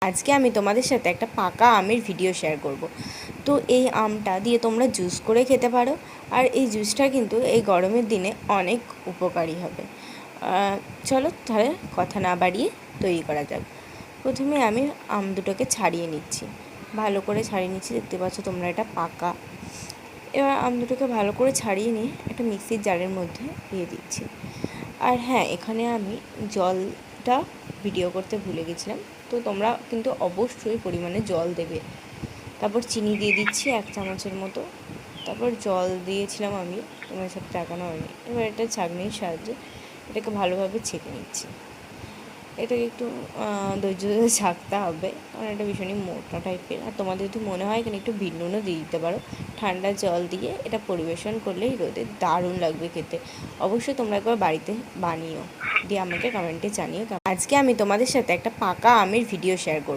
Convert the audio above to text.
আজকে আমি তোমাদের সাথে একটা পাকা আমের ভিডিও শেয়ার করব। তো এই আমটা দিয়ে তোমরা জুস করে খেতে পারো, আর এই জুসটা কিন্তু এই গরমের দিনে অনেক উপকারী হবে। চলো তাহলে কথা না বাড়িয়ে তৈরি করা যাক। প্রথমে আমি আম দুটোকে ছাড়িয়ে নিচ্ছি, ভালো করে ছাড়িয়ে নিচ্ছি। দেখতে পাচ্ছ তোমরা এটা পাকা। এবার আম দুটোকে ভালো করে ছাড়িয়ে নিয়ে একটা মিক্সির জারের মধ্যে দিয়ে দিচ্ছি। আর হ্যাঁ, এখানে আমি জলটা ভিডিও করতে ভুলে গেছিলাম, তো তোমরা কিন্তু অবশ্যই পরিমাণে জল দেবে। তারপর চিনি দিয়ে দিচ্ছি 1 চামচের মতো। তারপর জল দিয়েছিলাম আমি, তোমার সাথে টাকানো হয়নি। এবার এটা ছাঁকনির সাহায্যে এটাকে ভালোভাবে ছেঁকে নিচ্ছি। এটাকে একটু ধৈর্য ধরে ছাঁকতে হবে, কারণ এটা ভীষণই মোটা টাইপের। আর তোমাদের যদি মনে হয় এখানে একটু বিট নুনও দিয়ে দিতে পারো। ঠান্ডা জল দিয়ে এটা পরিবেশন করলেই রোদে দারুণ লাগবে খেতে। অবশ্যই তোমরা একবার বাড়িতে বানিও, দিয়ে আমাকে কমেন্টে জানিও। আজকে আমি তোমাদের সাথে একটা পাকা আমের ভিডিও শেয়ার করব।